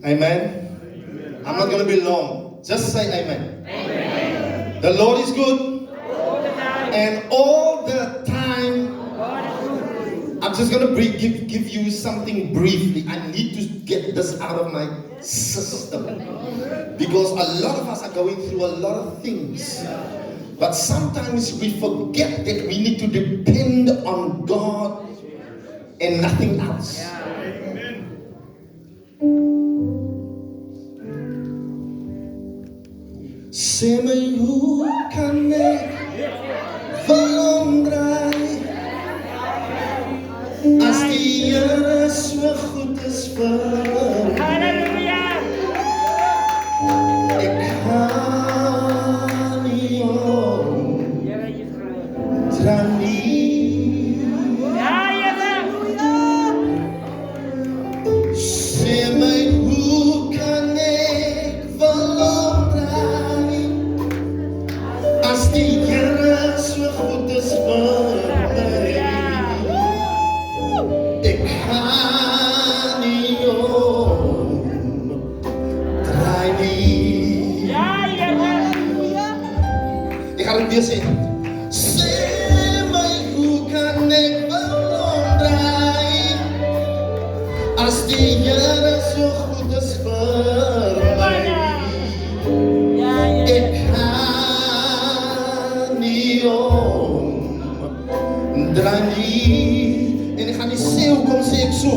Amen. I'm not going to be long. Just say amen. Amen. The Lord is good. And all the time. I'm just going to give you something briefly. I need to get this out of my system. Because a lot of us are going through a lot of things. But sometimes we forget that we need to depend on God and nothing else. Sê my, hoe kan ek verloren as die Here so goed is vir my? Ek kan nie omdraai nie. Sê my, hoe kan ek verloren as die Here so goed is vir my? Ek kan nie omdraai nie. Ek gaan dit weer sê. Sê my, hoe kan ek verloren as die Here so goed is vir my? Ek kan nie omdraai nie. En ek gaan nie sê hoekom sê ek so.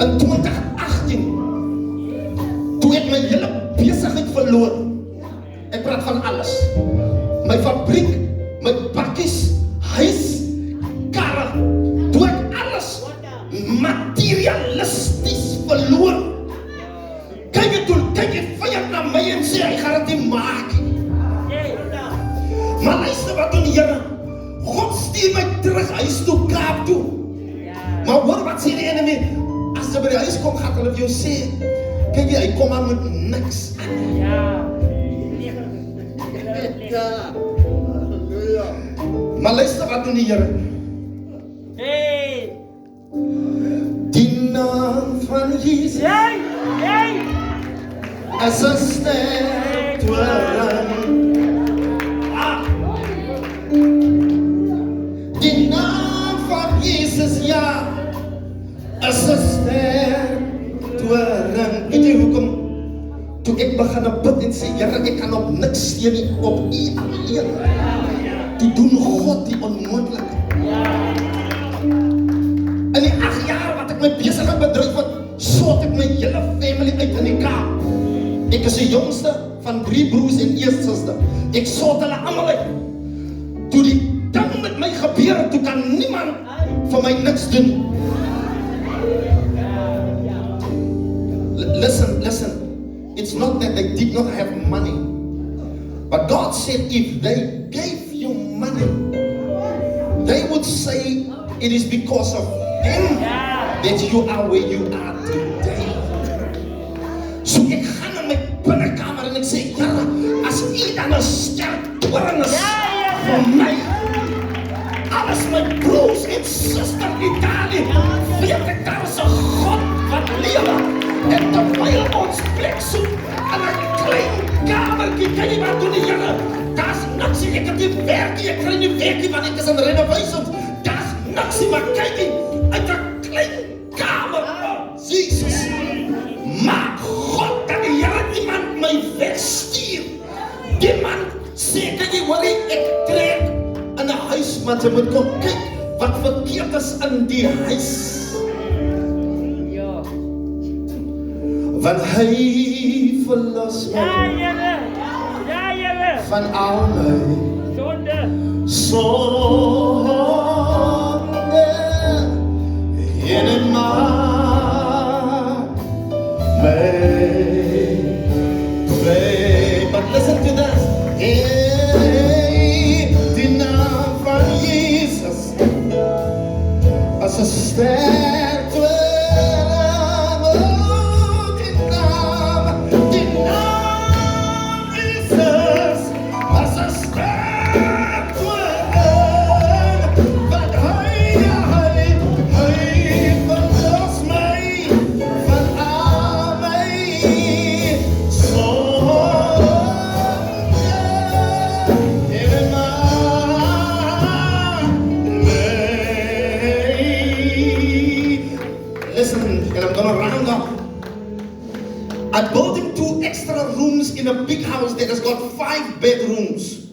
In 2018, toe ek my hele besigheid verloor. Ek praat van alles. My fabriek, my bakkies, huis, karre. Toe ek alles materialisties verloor. Kyk jy vyand na my en sê hy gaan dit nie maak nie. Maar luister wat doen die Here. God stuur my terug huis toe, Kaap toe. Maar hoor wat sê die enemy. As jy by die huis kom, gaan hulle vir jou sê, kyk jy, hy kom aan met niks. Maar luister wat doen die Here. Die naam van Jesus is 'n sterk toren. Die naam van Jesus, ja, is 'n sterk toren. Weet jy hoekom? Toe ek begin bid en sê, Here, ek kan op niks steun nie, op U alleen. Toe doen God die onmoontlike. In die 8 jaar wat ek my besigheid bedryf het, sort ek my hele family uit in die Kaap. Ek is die jongste van 3 broers en 1 suster. Ek sort hulle almal uit. Toe die ding met my gebeur, toe kan niemand vir my niks doen. Listen. It's not that they did not have money. But God said if they gave you money, they would say it is because of Him that you are where you are today. So ek gaan in my binnekamer en ek sê, Here, as U dan 'n sterk toren is vir my, alles my broers en susters in Italië, weet ek daar is 'n God wat lewe. En terwyl ons plek soek in 'n klein kamertjie, kan jy wat doen die Here? Daar's niks nie, ek het nie werk nie, ek kry nie werk nie, want ek is in renovation. Daar's niks nie, maar kyk nie, uit 'n klein kamer, Jesus. Maar God, dat die Here iemand my wegstuur. Die man sê, kan jy hoor, ek trek in 'n huis, maar jy moet kom kyk wat verkeerd is in die huis. Want hy verlos my van al my sonde en hy maak my vry. But listen to this. Hey, die naam van Jesus as 'n sterk toren. Verlos Listen, and I'm gonna round up. I built him 2 extra rooms in a big house that has got 5 bedrooms.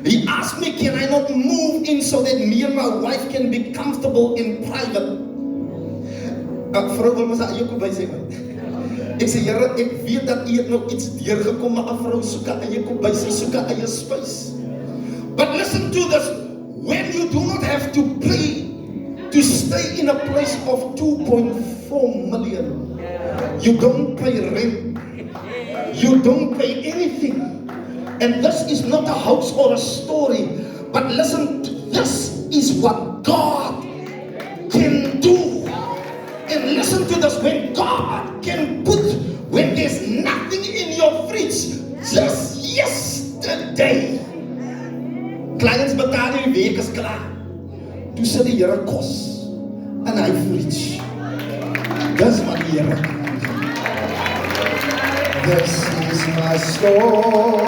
He asked me, can I not move in so that me and my wife can be comfortable in private? Vrou wil mos aan jou by sê. Ek sê, Here, ek weet dat U het nou iets deurgekom, maar 'n vrou soek aan jou kom by, sy soek aan jou space. But listen to this, when you do not have to pay to stay in a place of 2.4 million, you don't pay rent, you don't pay anything. And this is not a house or a story, but listen, this is what God can do. And listen to this, when God can put, when there's nothing in your fridge, just yesterday, clients betaal die week is klaar. Toe sit die Here kos in hy fridge. Dis wat die Here kan doen. This is my story.